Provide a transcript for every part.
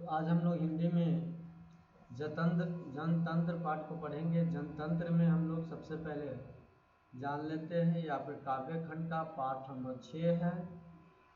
आज हम लोग हिंदी में जनतंत्र पाठ को पढ़ेंगे। जनतंत्र में हम लोग सबसे पहले जान लेते हैं यहाँ पे काव्य खंड का पाठ नंबर 6 है।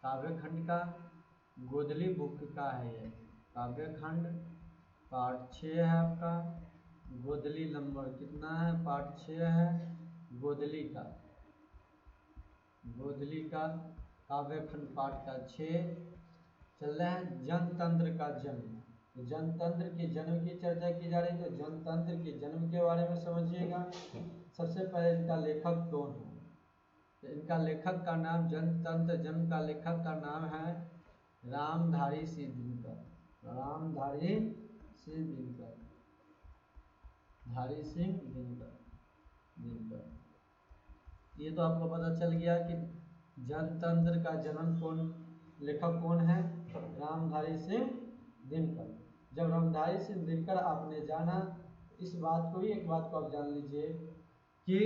काव्य खंड का गोदली बुक का है ये काव्य खंड पाठ 6 है आपका। गोदली नंबर कितना है? पाठ 6 है गोदली का काव्य खंड पाठ का 6 चल रहा है। जनतंत्र का जन्म, तो जनतंत्र के जन्म की चर्चा की जा रही है। तो जनतंत्र के जन्म के बारे में समझिएगा। सबसे पहले इनका लेखक कौन है? तो इनका लेखक का नाम, जनतंत्र जन्म का लेखक का नाम है रामधारी सिंह दिनकर। रामधारी सिंह दिनकर, धारी सिंह दिनकर। ये तो आपको पता चल गया कि जनतंत्र का जन्म लेखक कौन है? रामधारी सिंह दिनकर। जब रामधारी सिंह दिनकर आपने जाना, इस बात को एक बात को आप जान लीजिए कि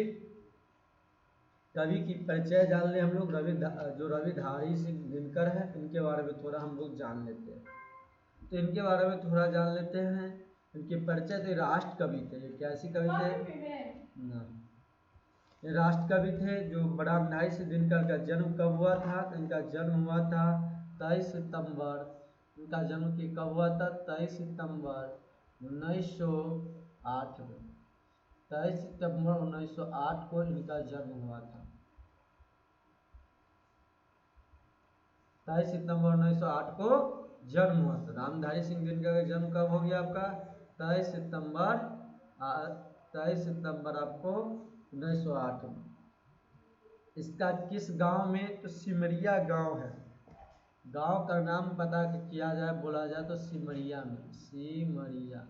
कवि की परिचय जान ले हम लोग। जो रविधारी सिंह दिनकर है, इनके बारे में थोड़ा हम लोग जान लेते हैं। तो इनके बारे में थोड़ा जान लेते हैं। इनके परिचय थे, राष्ट्र कवि थे। ये कैसी कवि थे? ये राष्ट्र कवि थे। जो रामधारी सिंह दिनकर का जन्म कब हुआ था? इनका जन्म हुआ था 23 सितंबर। इनका जन्म कब हुआ था? 23 सितंबर 1908 में। 23 सितंबर 1908 को इनका जन्म हुआ था। 23 सितंबर 1908 को जन्म हुआ था। रामधारी सिंह दिनकर का जन्म कब हो गया आपका? 23 सितंबर आपको 1908 में। इसका किस गांव में? तो सिमरिया गांव है। गांव का नाम पता किया जाए, बोला जाए तो सिमरिया में। सिमरिया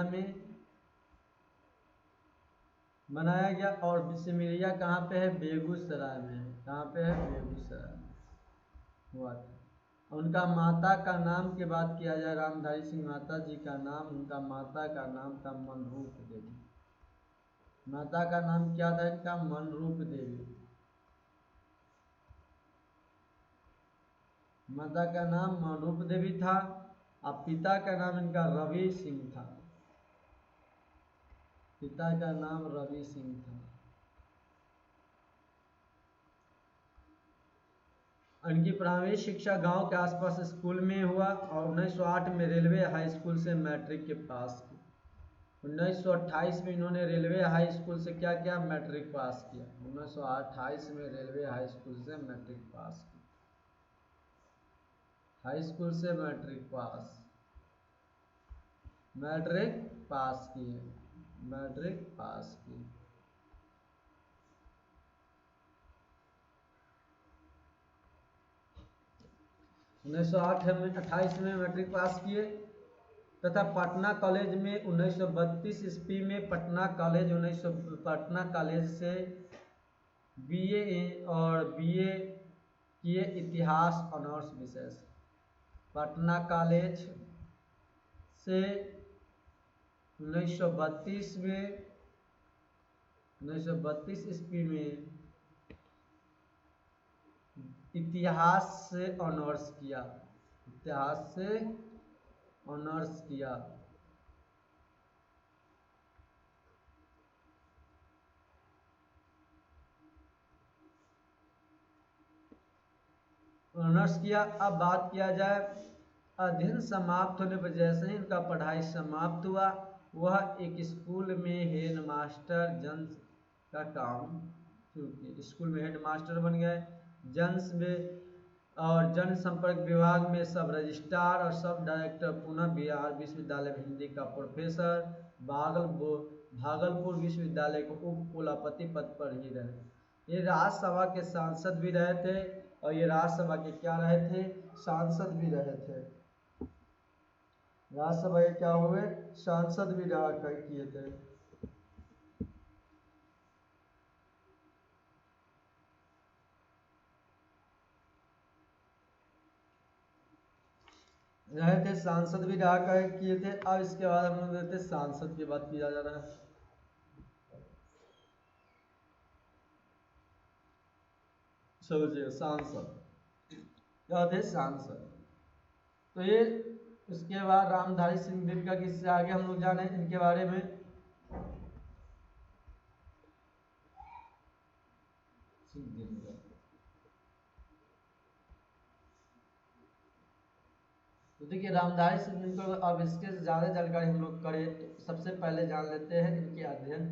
में बनाया गया। और सिमरिया कहाँ पे है? बेगूसराय में। कहाँ पे है? बेगूसराय हुआ था। उनका माता का नाम की बात किया जाए, रामधारी सिंह माता जी का नाम, उनका माता का नाम था मनरूप देवी। माता का नाम क्या था इनका? मनरूप देवी। माता का नाम मनरूप देवी था और पिता का नाम इनका रवि सिंह था। पिता का नाम रवि सिंह था। इनकी प्राइमरी शिक्षा गांव के आसपास स्कूल में हुआ और 1908 में रेलवे हाई स्कूल से मैट्रिक के पास की। 1928 में इन्होंने रेलवे हाई स्कूल से क्या किया? मैट्रिक पास किया। 1928 में रेलवे हाई स्कूल से मैट्रिक पास की। हाई स्कूल से मैट्रिक पास किए। 1928 में मैट्रिक पास किए तथा पटना कॉलेज में 1932 ईस्वी में पटना कॉलेज से बीए किए इतिहास ऑनर्स विषय से। पटना कॉलेज से 1932 ईस्वी में इतिहास से ऑनर्स किया। अब बात किया जाए अध्ययन समाप्त होने पर, जैसे ही इनका पढ़ाई समाप्त हुआ, वह एक स्कूल में हेड मास्टर का काम शुरू किया। स्कूल में हेड मास्टर बन गए। जनसंपर्क विभाग में सब रजिस्ट्रार और सब डायरेक्टर, पुनः बिहार विश्वविद्यालय में हिंदी का प्रोफेसर, भागलपुर विश्वविद्यालय को उप कुलपति पद पर ही रहे। ये राज्यसभा के सांसद भी रहे थे और ये राज्यसभा के क्या रहे थे? सांसद भी रहे थे। राज्यसभा के क्या हुए? सांसद भी रहा किए थे। सांसद भी रहा किए थे। अब इसके बाद हम लोग देखते सांसद की बात किया जा रहा है। सोचिए, सांसद, क्या थे? सांसद। तो ये उसके बाद रामधारी सिंह दिनकर, किससे आगे हम लोग जाने इनके बारे में। तो देखिए रामधारी सिंह दिनकर, अब इसके ज़्यादा जानकारी हम लोग करें तो सबसे पहले जान लेते हैं इनके अध्ययन।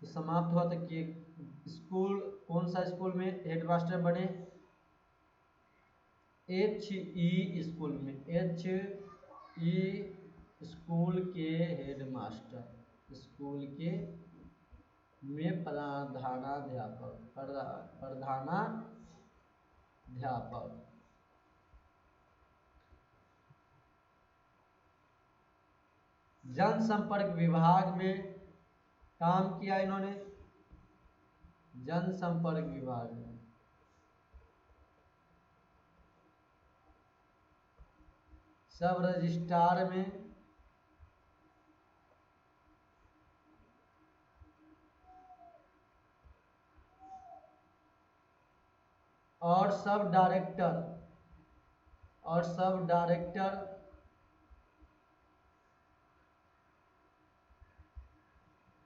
तो समाप्त हुआ था कि स्कूल, कौन सा स्कूल में हेडमास्टर बने? HE स्कूल में, HE स्कूल के हेडमास्टर, स्कूल के में प्रधानाध्यापक। जनसंपर्क विभाग में काम किया इन्होंने, जनसंपर्क विभाग में। सब रजिस्ट्रार में, और सब डायरेक्टर, और सब डायरेक्टर,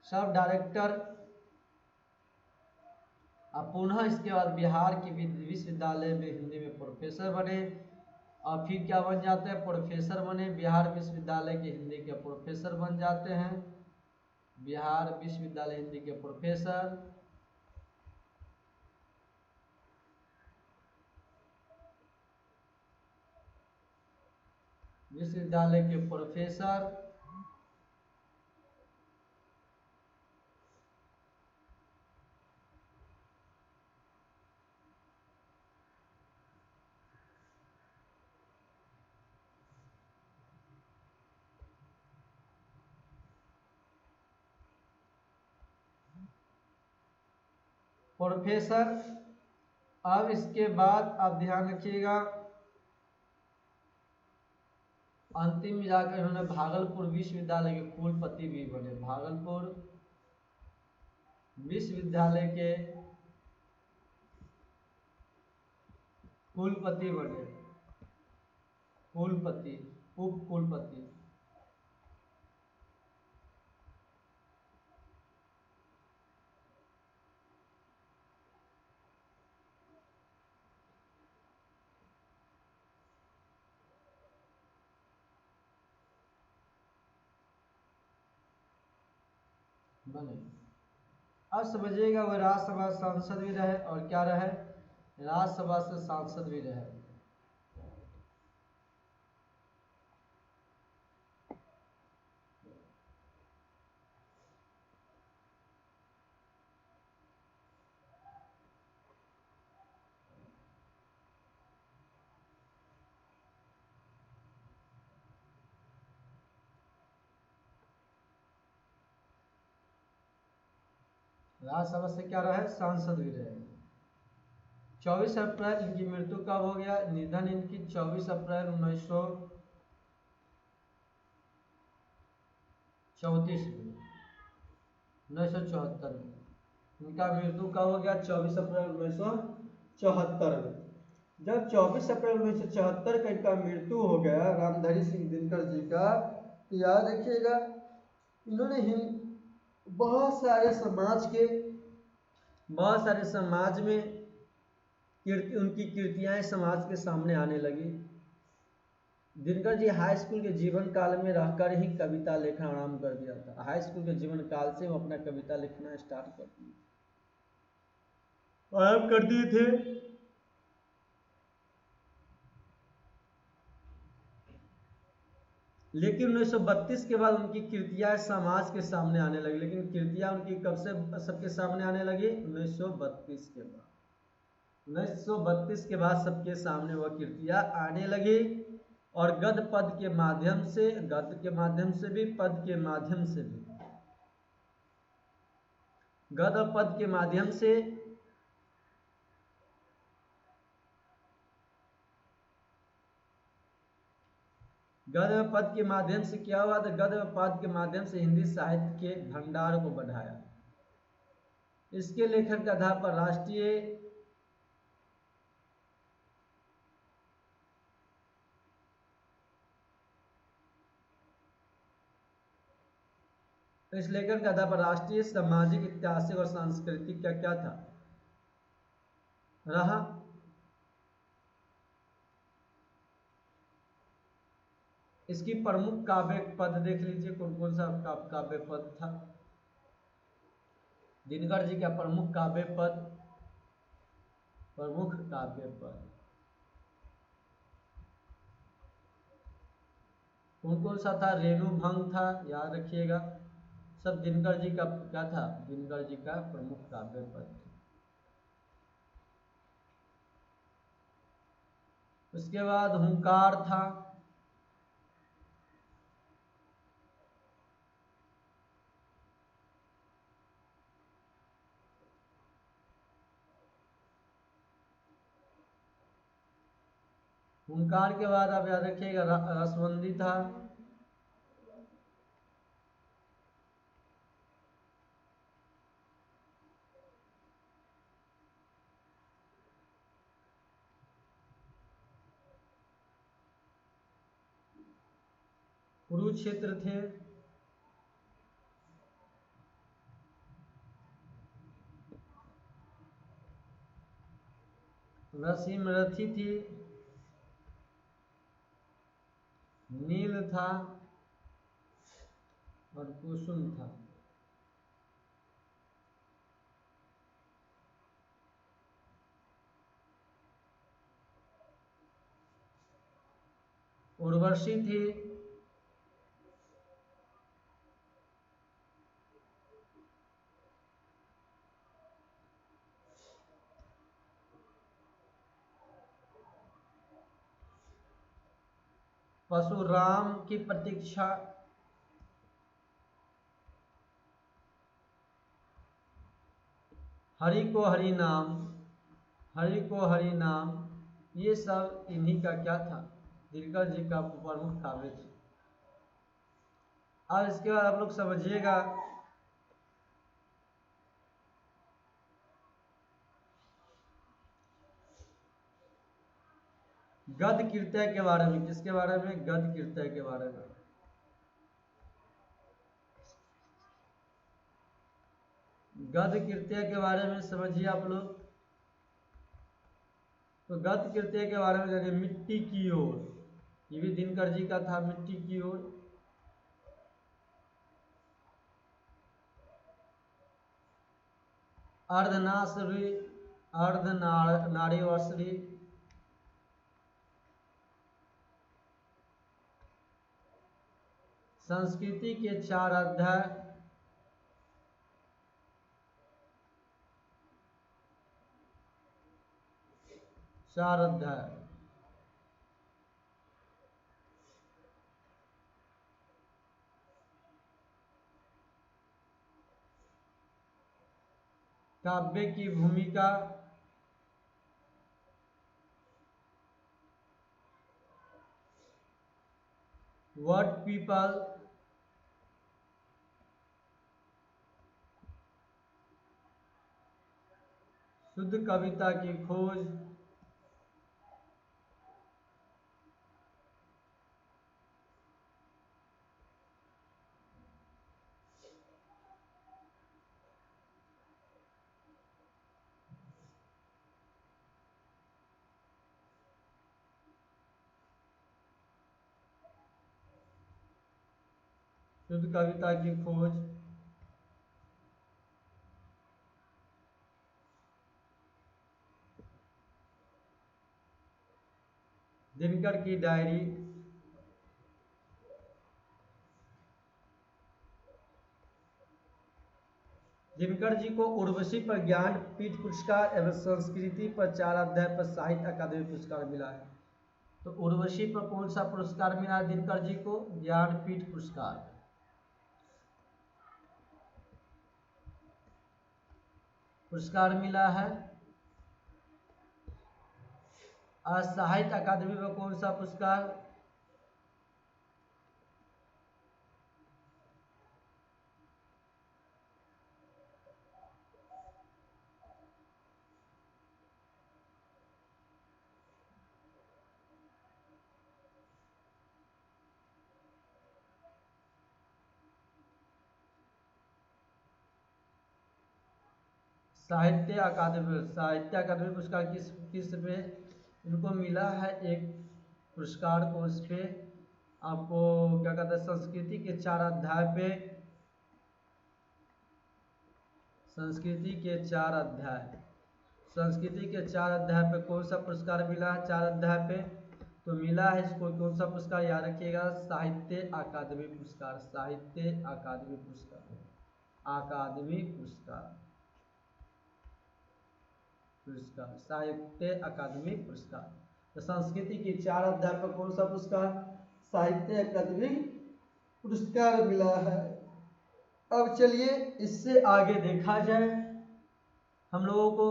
सब डायरेक्टर। अब पुनः इसके बाद बिहार के विश्वविद्यालय में हिंदी में प्रोफेसर बने, और फिर क्या बन जाते हैं? प्रोफेसर बने, बिहार विश्वविद्यालय के हिंदी के प्रोफेसर बन जाते हैं, बिहार विश्वविद्यालय हिंदी के प्रोफेसर। विश्वविद्यालय के प्रोफेसर। प्रोफेसर। अब इसके बाद आप ध्यान रखिएगा, अंतिम में जाकर इन्होंने भागलपुर विश्वविद्यालय के कुलपति भी बने, भागलपुर विश्वविद्यालय के कुलपति बने, कुलपति, उप कुलपति। बने। अब समझिएगा, वह राज्यसभा सांसद भी रहे, और क्या रहे? राज्यसभा से सांसद भी रहे। राज्यसभा से क्या रहे? सांसद भी रहे। 24 अप्रैल इनकी मृत्यु कब हो गया? निधन इनकी 24 अप्रैल 1934 में, 1974 में इनका मृत्यु कब हो गया? 24 अप्रैल 1974 में। जब 24 अप्रैल 1974 का इनका मृत्यु हो गया, रामधारी सिंह दिनकर जी का, याद रखिएगा इन्होंने बहुत सारे समाज में उनकी कृतियां समाज के सामने आने लगी। दिनकर जी हाई स्कूल के जीवन काल में रहकर ही कविता लिखना आरंभ कर दिया था। हाई स्कूल के जीवन काल से वो अपना कविता लिखना स्टार्ट कर दिए, आरंभ कर दिए थे। लेकिन 1932 के बाद उनकी कृतियां समाज के सामने आने लगी। लेकिन कृतियां उनकी कब से सबके सामने आने लगी? 1932 के बाद। 1932 के बाद सबके सामने वह कृतियां आने लगी, और गद्य पद के माध्यम से, गद्य के माध्यम से भी, पद के माध्यम से भी, गद्य और पद के माध्यम से गद्य और पद के माध्यम से क्या हुआ? तो गद्य और पद के माध्यम से हिंदी साहित्य के भंडार को बढ़ाया। इसके लेखन के आधार पर राष्ट्रीय इस लेखन के आधार पर राष्ट्रीय, सामाजिक, ऐतिहासिक और सांस्कृतिक क्या क्या था रहा। इसकी प्रमुख काव्य पद देख लीजिए, कौन कौन सा काव्य पद था। दिनकर जी का प्रमुख काव्य पद, प्रमुख काव्य पद कौन कौन सा था। रेणु भंग था, याद रखिएगा। सब दिनकर जी का क्या था, दिनकर जी का प्रमुख काव्य पद। उसके बाद हुंकार था। हुंकार के बाद आप याद रखिएगा रसवंदी था। कुरुक्षेत्र थे। रथी थी। नील था और कुसुम था। उर्वशी थी। परशुराम की प्रतीक्षा। हरि को हरि नाम, हरि को हरि नाम, ये सब इन्हीं का क्या था, दिनकर जी का प्रमुख काव्य था। अब इसके बाद आप लोग समझिएगा गद्य कीर्तय के बारे में। किसके बारे में, गद्य कीर्तय के बारे में। गद्य कीर्तय के बारे में समझिए आप लोग। तो गद्य कीर्तय के बारे में जानिए। मिट्टी की ओर, ये भी दिनकर जी का था, मिट्टी की ओर। अर्धनाश्री, अर्धनारीश्वरी, संस्कृति के 4 अध्याय, चार अध्याय। काव्य की भूमिका, वर्ड पीपल, शुद्ध कविता की खोज, शुद्ध कविता की खोज, दिनकर की डायरी, दिनकर जी को उर्वशी पर ज्ञानपीठ पुरस्कार एवं संस्कृति पर 4 अध्याय पर साहित्य अकादमी पुरस्कार मिला है। तो उर्वशी पर कौन सा पुरस्कार मिला दिनकर जी को, ज्ञानपीठ पुरस्कार, पुरस्कार मिला है। और साहित्य अकादमी में कौन सा पुरस्कार, साहित्य अकादमी पुरस्कार किस किस पे इनको मिला है? एक पुरस्कार को उस पे आपको क्या कहते हैं, संस्कृति के 4 अध्याय पे, संस्कृति के 4 अध्याय, संस्कृति के 4 अध्याय पे कौन सा पुरस्कार मिला है? 4 अध्याय पे तो मिला है इसको कौन सा पुरस्कार, याद रखिएगा, साहित्य अकादमी पुरस्कार, साहित्य अकादमी पुरस्कार, अकादमी पुरस्कार, पुरस्कार, साहित्य अकादमी पुरस्कार। तो संस्कृति के 4 अध्याय पर कौन सा पुरस्कार? साहित्य अकादमी पुरस्कार मिला है। अब चलिए इससे आगे देखा जाए हम लोगों को,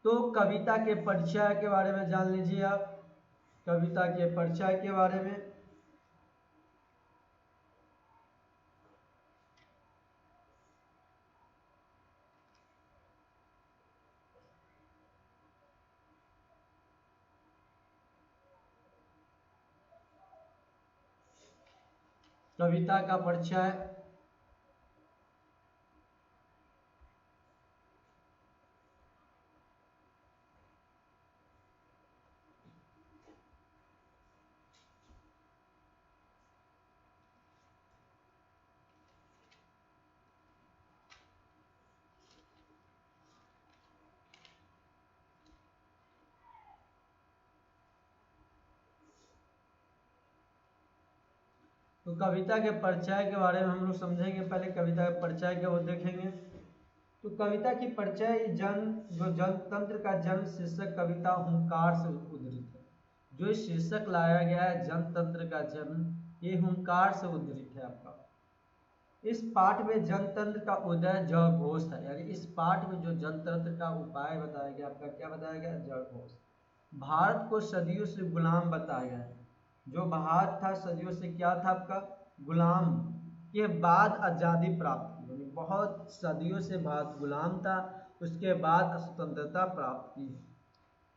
तो कविता के परिचय के बारे में जान लीजिए आप, कविता के परिचय के बारे में। कविता का परिचय, तो कविता के परिचय के बारे में हम लोग समझेंगे। पहले कविता के परिचय के वो देखेंगे। तो कविता की परिचय, जो जनतंत्र का जन्म शीर्षक कविता हुंकार से उद्धृत है। जो शीर्षक लाया गया है जनतंत्र का जन्म, ये हुंकार से उद्धृत है आपका। इस पाठ में जनतंत्र का उदय जयघोष है, यानी इस पाठ में जो जनतंत्र का उपाय बताया गया आपका, क्या बताया गया? जयघोष। भारत को सदियों से गुलाम बताया गया है। जो भारत था सदियों से क्या था आपका? गुलाम। के बाद आज़ादी प्राप्त की, यानी बहुत सदियों से भारत गुलाम था, उसके बाद स्वतंत्रता प्राप्त की।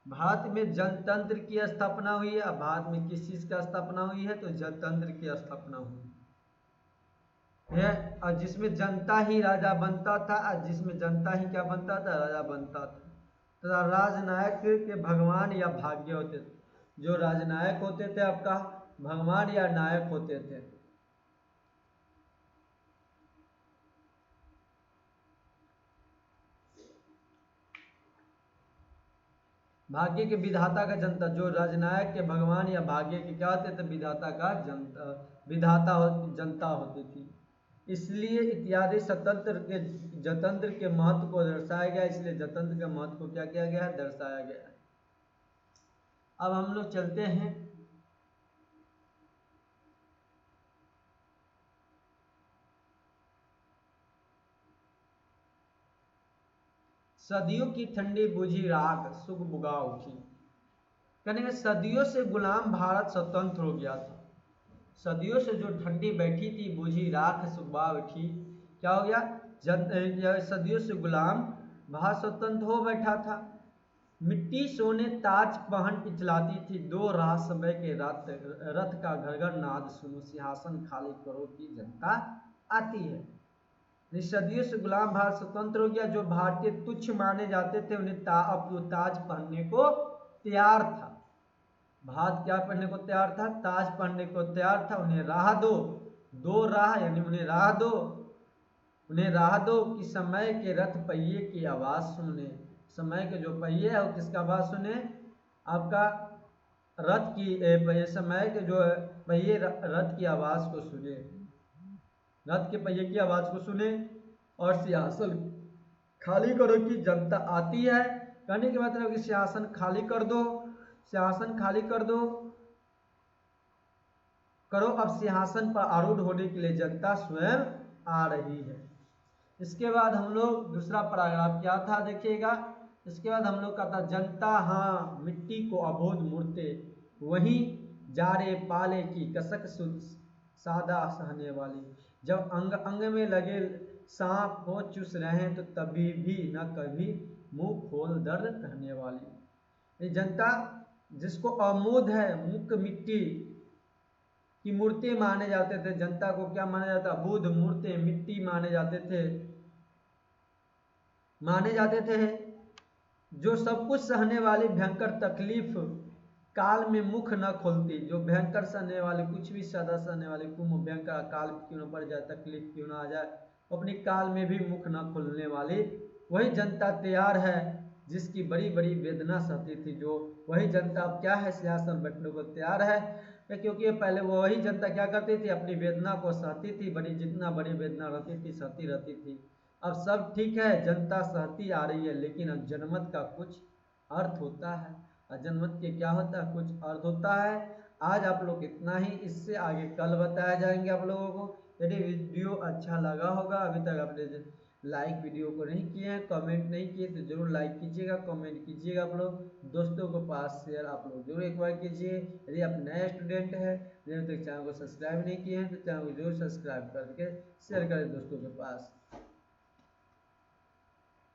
भारत में जनतंत्र की स्थापना हुई है। भारत में किस चीज़ का स्थापना हुई है? तो जनतंत्र की स्थापना हुई है, और जिसमें जनता ही राजा बनता था, और जिसमें जनता ही क्या बनता था? राजा बनता था। तो राजनायक के भगवान या भाग्य होते थे। जो राजनायक होते थे आपका, भगवान या नायक होते थे। भाग्य के विधाता का जनता, जो राजनायक के भगवान या भाग्य के क्या होते थे? विधाता का जनता, विधाता जनता होती थी। इसलिए इत्यादि स्वतंत्र के जनतंत्र के महत्व को दर्शाया गया, इसलिए जनतंत्र के महत्व को क्या किया गया है? दर्शाया गया है। अब हम लोग चलते हैं सदियों की ठंडी बुझी राख सुख बुगा उठी। कहने सदियों से गुलाम भारत स्वतंत्र हो गया था। सदियों से जो ठंडी बैठी थी, बुझी राख सुबह उठी, क्या हो गया? सदियों से गुलाम भारत स्वतंत्र हो बैठा था। मिट्टी सोने ताज पहन इचलाती थी, 2 राह समय के रथ का घर घर नाद सुनो, सिंहासन खाली करो की जनता आती है। सदियों से गुलाम भारत स्वतंत्र हो गया। जो भारतीय तुच्छ माने जाते थे, उन्हें अब वो ताज पहनने को तैयार था। भारत क्या पहनने को तैयार था? ताज पहनने को तैयार था। उन्हें राह दो, 2 राह, यानी उन्हें राह दो, उन्हें राह दो कि समय के रथ पहिए की आवाज़ सुने। समय के जो पहिए है वो किसका आवाज़ सुने? आपका रथ की, समय के जो पहिए रथ की आवाज़ को सुने, रथ के पहिए की आवाज़ को सुने, और सिंहासन खाली करो कि जनता आती है। कहने के मतलब कि सिंहासन खाली कर दो, सिंहासन खाली कर दो, करो, अब सिंहासन पर आरूढ़ होने के लिए जनता स्वयं आ रही है। इसके बाद हम लोग दूसरा पैराग्राफ क्या था देखिएगा। इसके बाद हम लोग का था जनता हाँ मिट्टी को अबोध मूर्ते, वहीं जारे पाले की कसक सादा सहने वाली। जब अंग अंग में लगे सांप हो चुस रहे तो तभी भी न कभी मुंह खोल दर्द कहने वाली। ये जनता जिसको आमोद है, मुख मिट्टी कि मूर्ति माने जाते थे, जनता को क्या माना जाता, बुद्ध मूर्ति मिट्टी माने जाते थे, जो सब कुछ सहने वाली भयंकर तकलीफ काल में मुख न खोलती, जो भयंकर सहने वाली कुछ भी सदा सहने वाली भयंकर काल क्यों न पड़ जाए, तकलीफ क्यों ना आ जाए, अपनी काल में भी मुख न खोलने वाली वही जनता तैयार है जिसकी बड़ी बड़ी वेदना सहती थी। जो वही जनता अब क्या है, सिंहासन बैठने को तैयार है, क्योंकि पहले वो वही जनता क्या करती थी, अपनी वेदना को सहती थी, बड़ी जितना बड़ी वेदना रहती थी सहती रहती थी। अब सब ठीक है, जनता सहती आ रही है, लेकिन अब जनमत का कुछ अर्थ होता है, जनमत के क्या होता है, कुछ अर्थ होता है। आज आप लोग इतना ही, इससे आगे कल बताया जाएंगे आप लोगों को। यदि वीडियो अच्छा लगा होगा, अभी तक आपने लाइक वीडियो को नहीं किए हैं, कमेंट नहीं किए तो जरूर लाइक कीजिएगा, कमेंट कीजिएगा, आप लोग दोस्तों को पास शेयर आप लोग जरूर एक बार कीजिए। यदि आप नए स्टूडेंट हैं, अभी तक चैनल को सब्सक्राइब नहीं किए हैं तो चैनल को जरूर सब्सक्राइब करके शेयर करें दोस्तों के पास।